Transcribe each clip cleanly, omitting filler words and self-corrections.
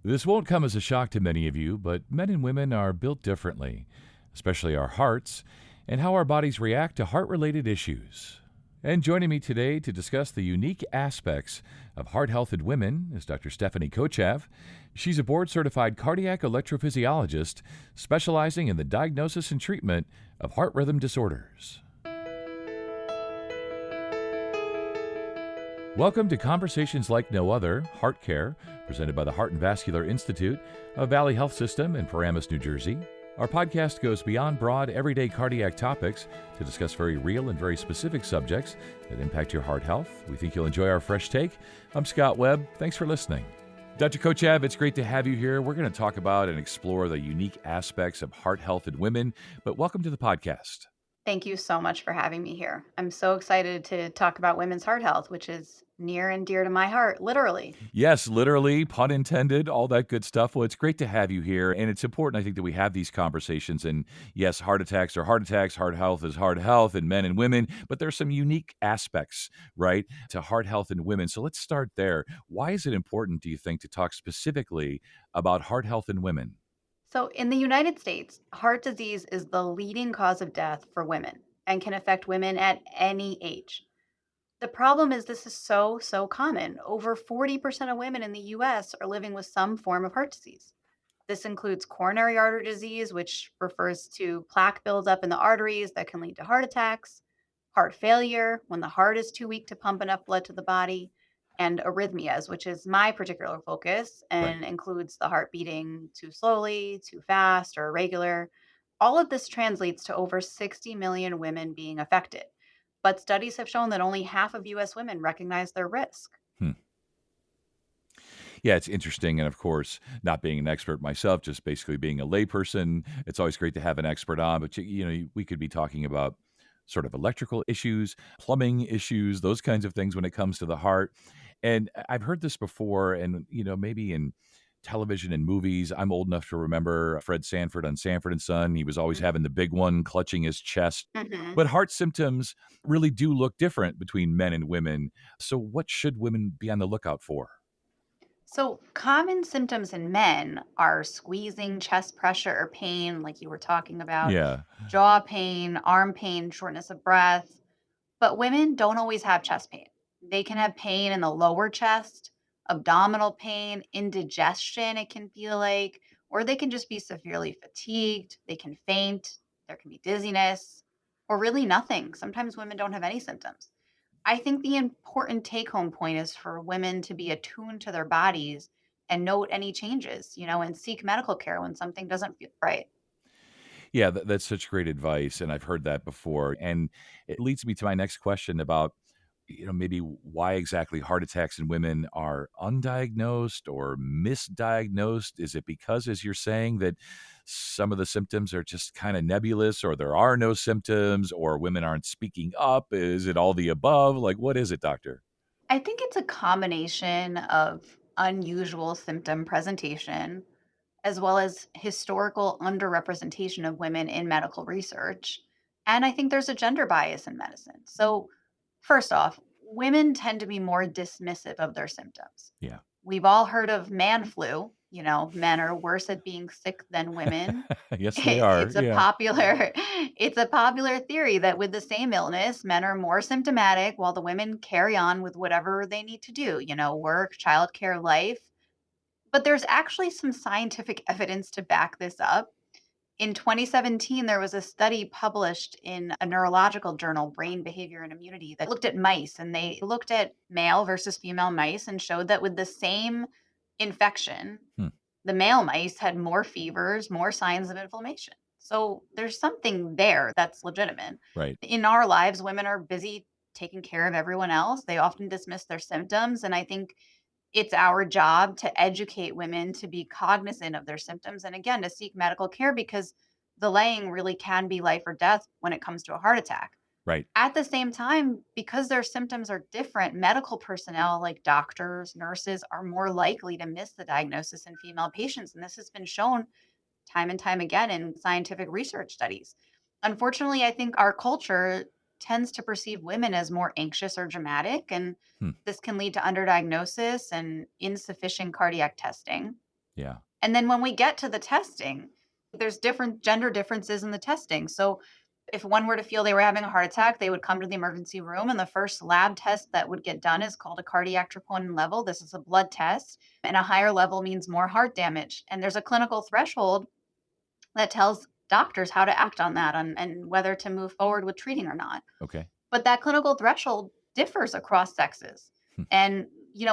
This won't come as a shock to many of you, but men and women are built differently, especially our hearts and how our bodies react to heart related issues. And joining me today to discuss the unique aspects of heart health in women is Dr. Stephanie Kochav. She's a board certified cardiac electrophysiologist specializing in the diagnosis and treatment of heart rhythm disorders. Welcome to Conversations Like No Other, Heart Care, presented by the Heart and Vascular Institute of Valley Health System in Paramus, New Jersey. Our podcast goes beyond broad, everyday cardiac topics to discuss very real and very specific subjects that impact your heart health. We think you'll enjoy our fresh take. I'm Scott Webb. Thanks for listening. Dr. Kochav, it's great to have you here. We're going to talk about and explore the unique aspects of heart health in women, but welcome to the podcast. Thank you so much for having me here. I'm so excited to talk about women's heart health, which is near and dear to my heart, literally. Yes, literally, pun intended, all that good stuff. Well, it's great to have you here. And it's important, I think, that we have these conversations. And yes, heart attacks are heart attacks, heart health is heart health in men and women, but there's some unique aspects, right, to heart health in women. So let's start there. Why is it important, do you think, to talk specifically about heart health in women? So, in the United States, heart disease is the leading cause of death for women and can affect women at any age. The problem is this is so common. Over 40% of women in the US are living with some form of heart disease. This includes coronary artery disease, which refers to plaque buildup in the arteries that can lead to heart attacks, heart failure, when the heart is too weak to pump enough blood to the body, and arrhythmias, which is my particular focus Right. and includes the heart beating too slowly, too fast, or irregular. All of this translates to over 60 million women being affected. But studies have shown that only half of US women recognize their risk. Hmm. Yeah, it's interesting. And of course, not being an expert myself, just basically being a layperson, it's always great to have an expert on. But, we could be talking about sort of electrical issues, plumbing issues, those kinds of things when it comes to the heart. And I've heard this before, and, maybe in television and movies. I'm old enough to remember Fred Sanford on Sanford and Son. He was always having the big one clutching his chest. Mhm. But heart symptoms really do look different between men and women. So, what should women be on the lookout for? So, common symptoms in men are squeezing, chest pressure or pain, like you were talking about, Yeah. jaw pain, arm pain, shortness of breath. But women don't always have chest pain. They can have pain in the lower chest, abdominal pain, indigestion, it can feel like, or they can just be severely fatigued. They can faint. There can be dizziness, or really nothing. Sometimes women don't have any symptoms. I think the important take home point is for women to be attuned to their bodies and note any changes, and seek medical care when something doesn't feel right. Yeah, that's such great advice, and I've heard that before, and it leads me to my next question about, maybe why exactly heart attacks in women are undiagnosed or misdiagnosed. Is it because, as you're saying, that some of the symptoms are just kind of nebulous, or there are no symptoms, or women aren't speaking up? Is it all the above? Like, what is it, doctor? I think it's a combination of unusual symptom presentation as well as historical underrepresentation of women in medical research. And I think there's a gender bias in medicine. So, first off, women tend to be more dismissive of their symptoms. Yeah. We've all heard of man flu. Men are worse at being sick than women. Yes, they are. It's a Yeah. popular it's a popular theory that with the same illness, men are more symptomatic while the women carry on with whatever they need to do, work, childcare, life. But there's actually some scientific evidence to back this up. In 2017, there was a study published in a neurological journal, Brain Behavior and Immunity, that looked at mice and they looked at male versus female mice and showed that with the same infection, Hmm. the male mice had more fevers, more signs of inflammation. So there's something there that's legitimate. Right. In our lives, women are busy taking care of everyone else. They often dismiss their symptoms. And I think it's our job to educate women to be cognizant of their symptoms and again to seek medical care because delaying really can be life or death when it comes to a heart attack. Right. At the same time, because their symptoms are different, medical personnel like doctors, nurses are more likely to miss the diagnosis in female patients. And this has been shown time and time again in scientific research studies. Unfortunately, I think our culture tends to perceive women as more anxious or dramatic, and Hmm. this can lead to underdiagnosis and insufficient cardiac testing. Yeah. And then when we get to the testing, there's different gender differences in the testing. So if one were to feel they were having a heart attack, they would come to the emergency room, and the first lab test that would get done is called a cardiac troponin level. This is a blood test, and a higher level means more heart damage. And there's a clinical threshold that tells doctors how to act on that and whether to move forward with treating or not. Okay. But that clinical threshold differs across sexes. Hmm. And,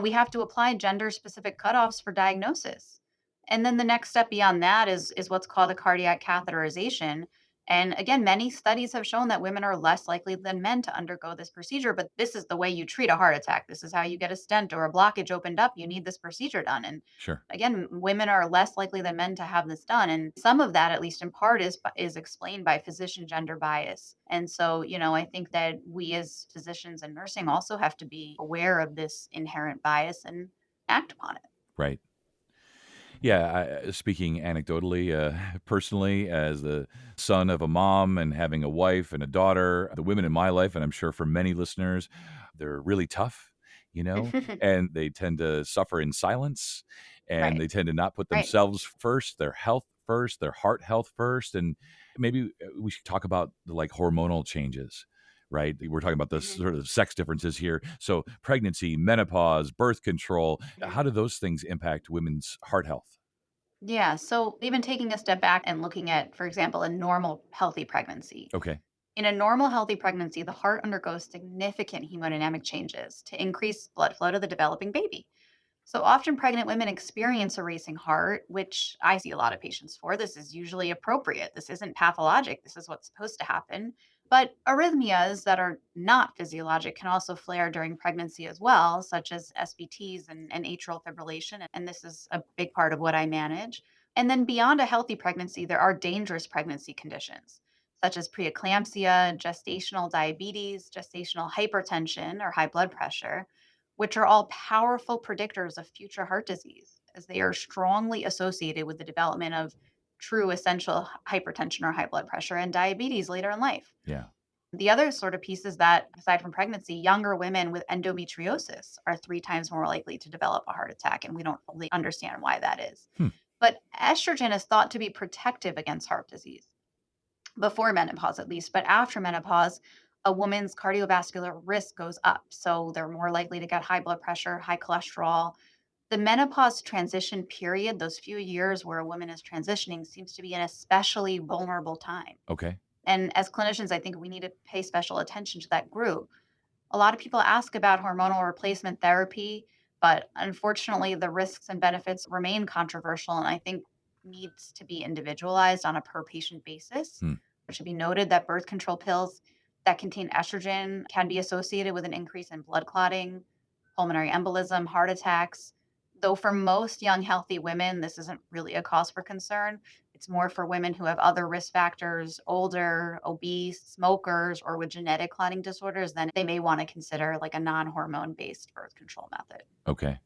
we have to apply gender specific cutoffs for diagnosis. And then the next step beyond that is what's called a cardiac catheterization. And again, many studies have shown that women are less likely than men to undergo this procedure, but this is the way you treat a heart attack. This is how you get a stent or a blockage opened up. You need this procedure done. And Sure. again, women are less likely than men to have this done, and some of that, at least in part, is explained by physician gender bias. And so, I think that we as physicians and nursing also have to be aware of this inherent bias and act upon it. Right. Yeah, speaking anecdotally, personally, as the son of a mom and having a wife and a daughter, the women in my life, and I'm sure for many listeners, they're really tough, you know, and they tend to suffer in silence, and Right. they tend to not put Right. themselves first, their health first, their heart health first. And maybe we should talk about the like hormonal changes. Right. We're talking about the Mhm. sort of sex differences here. So, pregnancy, menopause, birth control, Mhm. how do those things impact women's heart health? Yeah. So, even taking a step back and looking at, for example, a normal healthy pregnancy. Okay. In a normal healthy pregnancy, the heart undergoes significant hemodynamic changes to increase blood flow to the developing baby. So often pregnant women experience a racing heart, which I see a lot of patients for. This is usually appropriate. This isn't pathologic. This is what's supposed to happen. But arrhythmias that are not physiologic can also flare during pregnancy as well, such as SVTs and atrial fibrillation. And this is a big part of what I manage. And then beyond a healthy pregnancy, there are dangerous pregnancy conditions, such as preeclampsia, gestational diabetes, gestational hypertension or high blood pressure, which are all powerful predictors of future heart disease, as they are strongly associated with the development of true essential hypertension or high blood pressure and diabetes later in life. Yeah. The other sort of piece is that, aside from pregnancy, younger women with endometriosis are 3 times more likely to develop a heart attack, and we don't fully understand why that is. Hmm. But estrogen is thought to be protective against heart disease before menopause at least, but after menopause, a woman's cardiovascular risk goes up. So they're more likely to get high blood pressure, high cholesterol. The menopause transition period, those few years where a woman is transitioning, seems to be an especially vulnerable time. Okay. And as clinicians, I think we need to pay special attention to that group. A lot of people ask about hormonal replacement therapy, but unfortunately, the risks and benefits remain controversial and I think needs to be individualized on a per patient basis. Hmm. It should be noted that birth control pills that contain estrogen can be associated with an increase in blood clotting, pulmonary embolism, heart attacks. Though for most young, healthy women, this isn't really a cause for concern. It's more for women who have other risk factors, older, obese, smokers, or with genetic clotting disorders, then they may want to consider like a non hormone based birth control method. Okay.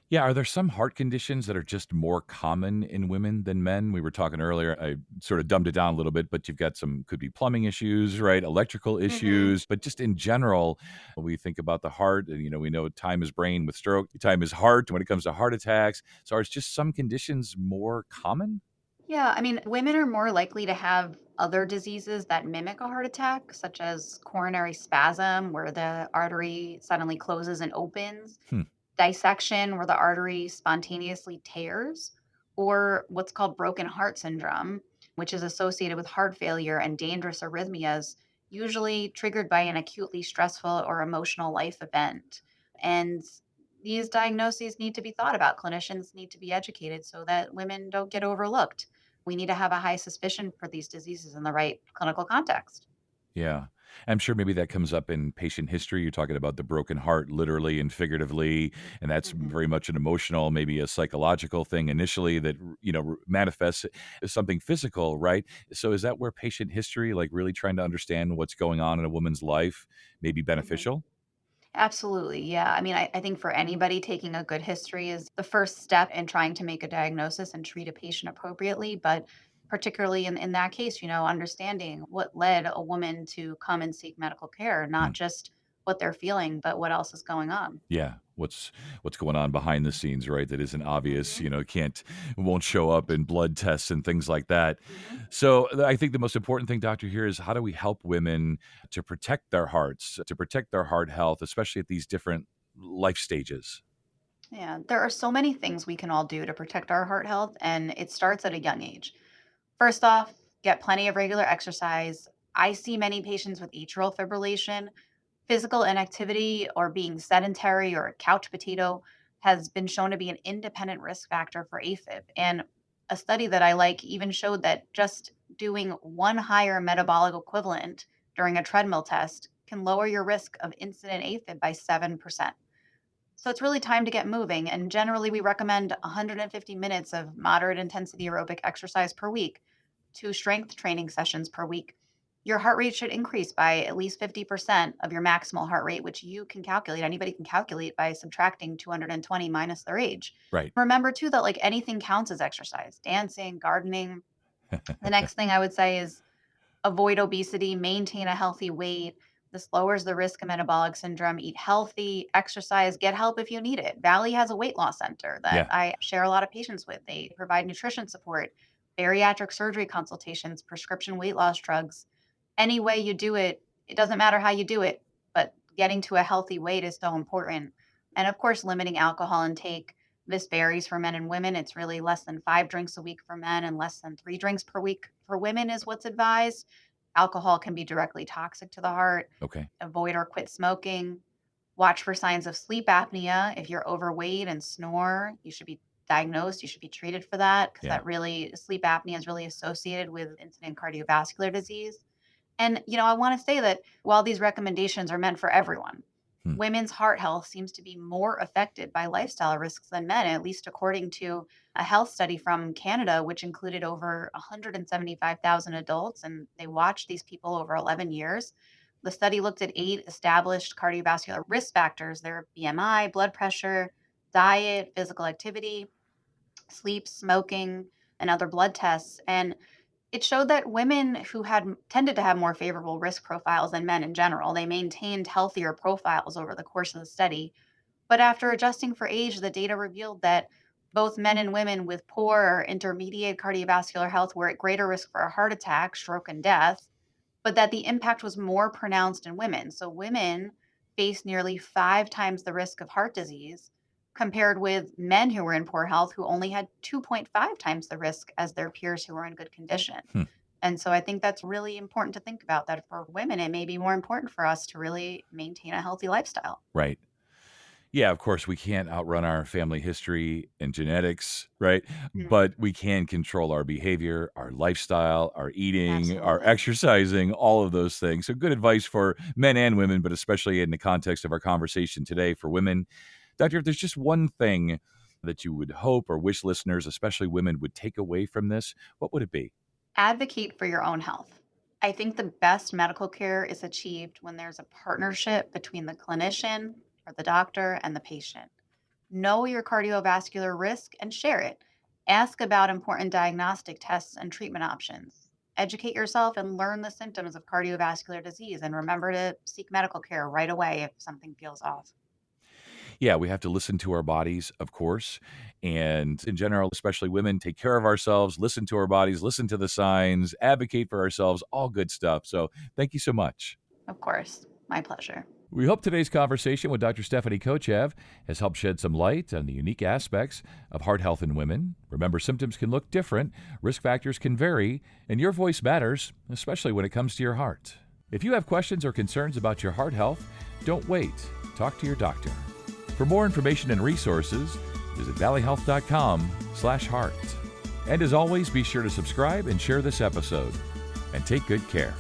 Yeah. Are there some heart conditions that are just more common in women than men? We were talking earlier. I sort of dumbed it down a little bit, but you've got some, could be plumbing issues, right? Electrical Hmm. issues, but just in general, we think about the heart and, we know time is brain with stroke, time is heart when it comes to heart attacks. So are just some conditions more common? Yeah, I mean, women are more likely to have other diseases that mimic a heart attack, such as coronary spasm, where the artery suddenly closes and opens, Hmm. dissection, where the artery spontaneously tears, or what's called broken heart syndrome, which is associated with heart failure and dangerous arrhythmias, usually triggered by an acutely stressful or emotional life event. And these diagnoses need to be thought about. Clinicians need to be educated so that women don't get overlooked. We need to have a high suspicion for these diseases in the right clinical context. Yeah. I'm sure maybe that comes up in patient history. You're talking about the broken heart, literally and figuratively, and that's Mhm. very much an emotional, maybe a psychological thing initially that, manifests as something physical, right? So is that where patient history, like really trying to understand what's going on in a woman's life, may be Mhm. beneficial? Absolutely. Yeah. I mean, I think for anybody, taking a good history is the first step in trying to make a diagnosis and treat a patient appropriately. But particularly in that case, understanding what led a woman to come and seek medical care, Hmm. not just what they're feeling, but what else is going on. Yeah. What's going on behind the scenes, right? That isn't obvious, Mhm. won't show up in blood tests and things like that. Mhm. So I think the most important thing, doctor, here is how do we help women to protect their hearts, to protect their heart health, especially at these different life stages? Yeah, there are so many things we can all do to protect our heart health, and it starts at a young age. First off, get plenty of regular exercise. I see many patients with atrial fibrillation. Physical inactivity or being sedentary or a couch potato has been shown to be an independent risk factor for AFib. And a study that I like even showed that just doing one higher metabolic equivalent during a treadmill test can lower your risk of incident AFib by 7%. So it's really time to get moving. And generally, we recommend 150 minutes of moderate intensity aerobic exercise per week, 2 strength training sessions per week. Your heart rate should increase by at least 50% of your maximal heart rate, which you can calculate. Anybody can calculate by subtracting 220 minus their age. Right. Remember, too, that like anything counts as exercise, dancing, gardening. The next thing I would say is avoid obesity, maintain a healthy weight. This lowers the risk of metabolic syndrome. Eat healthy, exercise, get help if you need it. Valley has a weight loss center that Yeah. I share a lot of patients with. They provide nutrition support, bariatric surgery consultations, prescription weight loss drugs. Any way you do it, it doesn't matter how you do it, but getting to a healthy weight is so important. And of course, limiting alcohol intake. This varies for men and women. It's really less than 5 drinks a week for men and less than 3 drinks per week for women is what's advised. Alcohol can be directly toxic to the heart. Okay. Avoid or quit smoking. Watch for signs of sleep apnea. If you're overweight and snore, you should be diagnosed. You should be treated for that because Yeah. that really, sleep apnea is really associated with incident cardiovascular disease. And, I want to say that while these recommendations are meant for everyone, Hmm. women's heart health seems to be more affected by lifestyle risks than men, at least according to a health study from Canada, which included over 175,000 adults, and they watched these people over 11 years. The study looked at 8 established cardiovascular risk factors: their BMI, blood pressure, diet, physical activity, sleep, smoking, and other blood tests. And it showed that women who had tended to have more favorable risk profiles than men in general, they maintained healthier profiles over the course of the study. But after adjusting for age, the data revealed that both men and women with poor or intermediate cardiovascular health were at greater risk for a heart attack, stroke, and death, but that the impact was more pronounced in women. So women face nearly 5 times the risk of heart disease compared with men who were in poor health who only had 2.5 times the risk as their peers who were in good condition. Hmm. And so I think that's really important to think about, that for women, it may be more important for us to really maintain a healthy lifestyle. Right. Yeah, of course, we can't outrun our family history and genetics, right? Mm, But we can control our behavior, our lifestyle, our eating, our absolutely. exercising, all of those things. So, good advice for men and women, but especially in the context of our conversation today for women. Doctor, if there's just one thing that you would hope or wish listeners, especially women, would take away from this, what would it be? Advocate for your own health. I think the best medical care is achieved when there's a partnership between the clinician or the doctor and the patient. Know your cardiovascular risk and share it. Ask about important diagnostic tests and treatment options. Educate yourself and learn the symptoms of cardiovascular disease, and remember to seek medical care right away if something feels off. Yeah, we have to listen to our bodies, of course. And in general, especially women, take care of ourselves, listen to our bodies, listen to the signs, advocate for ourselves, all good stuff. So thank you so much. Of course, my pleasure. We hope today's conversation with Dr. Stephanie Kochev has helped shed some light on the unique aspects of heart health in women. Remember, symptoms can look different, risk factors can vary, and your voice matters, especially when it comes to your heart. If you have questions or concerns about your heart health, don't wait. Talk to your doctor. For more information and resources, visit valleyhealth.com/heart. And as always, be sure to subscribe and share this episode. And take good care.